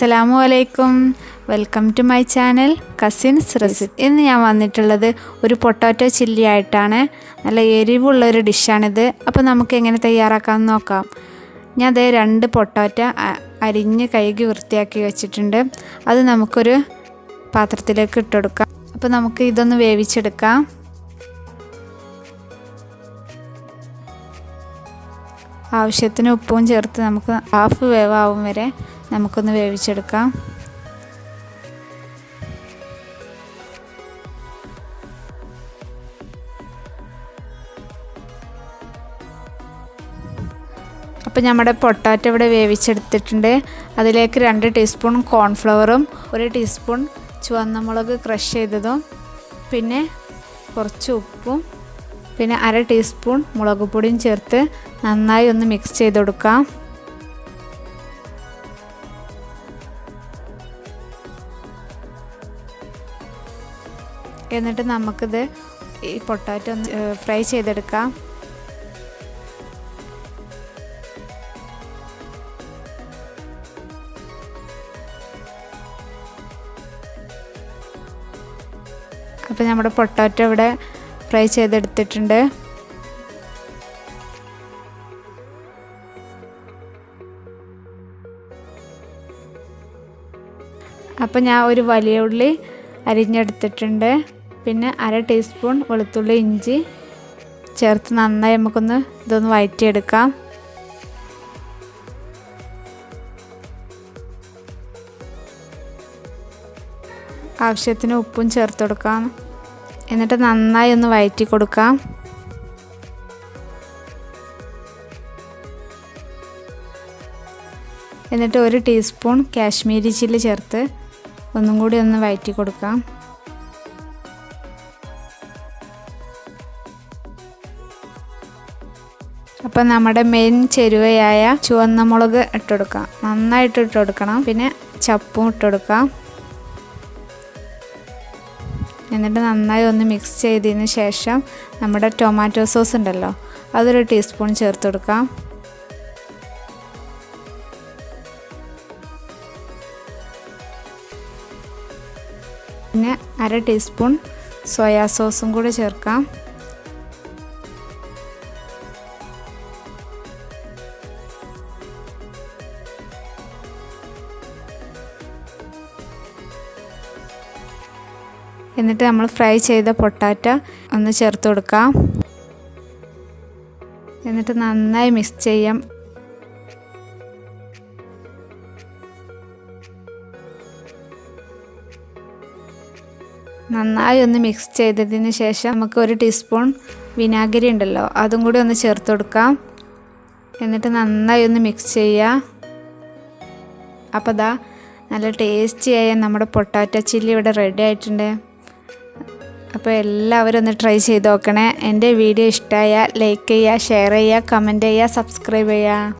അസ്സലാമുഅലൈക്കും, welcome to my channel cousins recipe. ഇന്ന് ഞാൻ വന്നിട്ടുള്ളത് ഒരു പൊട്ടാറ്റോ ചില്ലി ആയിട്ടാണ്. നല്ല എരിവുള്ളൊരു ഡിഷാണിത്. അപ്പോൾ നമുക്ക് എങ്ങനെ തയ്യാറാക്കാമെന്ന് നോക്കാം. ഞാൻ അതേ 2 പൊട്ടാറ്റോ അരിഞ്ഞ് കഴുകി വൃത്തിയാക്കി വെച്ചിട്ടുണ്ട്. അത് നമുക്കൊരു പാത്രത്തിലേക്ക് ഇട്ടുകൊടുക്കാം. അപ്പോൾ നമുക്ക് ഇതൊന്ന് വേവിച്ചെടുക്കാം. ആവശ്യത്തിന് ഉപ്പും ചേർത്ത് നമുക്ക് ഹാഫ് വേവാവും വരെ നമുക്കൊന്ന് വേവിച്ചെടുക്കാം. അപ്പോൾ നമ്മുടെ പൊട്ടാറ്റോ ഇവിടെ വേവിച്ചെടുത്തിട്ടുണ്ട്. അതിലേക്ക് 2 ടീസ്പൂൺ കോൺഫ്ലവറും 1 ടീസ്പൂൺ ചുവന്ന മുളക് ക്രഷ് ചെയ്തതും പിന്നെ കുറച്ച് ഉപ്പും പിന്നെ 1/2 ടീസ്പൂൺ മുളക് പൊടിയും ചേർത്ത് നന്നായി ഒന്ന് മിക്സ് ചെയ്ത് കൊടുക്കാം. എന്നിട്ട് നമുക്കിത് ഈ പൊട്ടാറ്റോ ഒന്ന് ഫ്രൈ ചെയ്തെടുക്കാം. അപ്പോൾ നമ്മുടെ പൊട്ടാറ്റോ ഇവിടെ ഫ്രൈ ചെയ്തെടുത്തിട്ടുണ്ട്. അപ്പോൾ ഞാൻ ഒരു വലിയ ഉള്ളി അരിഞ്ഞെടുത്തിട്ടുണ്ട്. പിന്നെ 1/2 ടീസ്പൂൺ വെളുത്തുള്ളി ഇഞ്ചി ചേർത്ത് നന്നായി നമുക്കൊന്ന് ഇതൊന്ന് വഴറ്റിയെടുക്കാം. ആവശ്യത്തിന് ഉപ്പും ചേർത്ത് കൊടുക്കാം. എന്നിട്ട് നന്നായി ഒന്ന് വഴറ്റി കൊടുക്കാം. എന്നിട്ട് 1 ടീസ്പൂൺ കാശ്മീരി ചില്ലി ചേർത്ത് ഒന്നും കൂടി ഒന്ന് വഴറ്റി കൊടുക്കാം. അപ്പം നമ്മുടെ മെയിൻ ചേരുവയായ ചുവന്ന മുളക് ഇട്ടുകൊടുക്കാം. നന്നായിട്ട് ഇട്ടുകൊടുക്കണം. പിന്നെ ചപ്പും ഇട്ടുകൊടുക്കാം. എന്നിട്ട് നന്നായി ഒന്ന് മിക്സ് ചെയ്തതിന് ശേഷം നമ്മുടെ ടൊമാറ്റോ സോസ് ഉണ്ടല്ലോ, അതൊരു ടീസ്പൂൺ ചേർത്ത് കൊടുക്കാം. പിന്നെ 1/2 ടീസ്പൂൺ സോയാ സോസും കൂടി ചേർക്കാം. എന്നിട്ട് നമ്മൾ ഫ്രൈ ചെയ്ത പൊട്ടാറ്റോ ഒന്ന് ചേർത്ത് കൊടുക്കാം. എന്നിട്ട് നന്നായി മിക്സ് ചെയ്യാം. നന്നായി ഒന്ന് മിക്സ് ചെയ്തതിന് ശേഷം നമുക്ക് 1 ടീസ്പൂൺ വിനാഗിരി ഉണ്ടല്ലോ, അതും കൂടി ഒന്ന് ചേർത്ത് കൊടുക്കാം. എന്നിട്ട് നന്നായി ഒന്ന് മിക്സ് ചെയ്യുക. അപ്പോൾ ദാ നല്ല ടേസ്റ്റിയായ നമ്മുടെ പൊട്ടാറ്റോ ചില്ലി ഇവിടെ റെഡി ആയിട്ടുണ്ട്. അപ്പോൾ എല്ലാവരും ഒന്ന് ട്രൈ ചെയ്ത് നോക്കണേ. എൻ്റെ വീഡിയോ ഇഷ്ടമായാൽ ലൈക്ക് ചെയ്യുക, ഷെയർ ചെയ്യുക, കമൻറ്റ് ചെയ്യുക, സബ്സ്ക്രൈബ് ചെയ്യുക.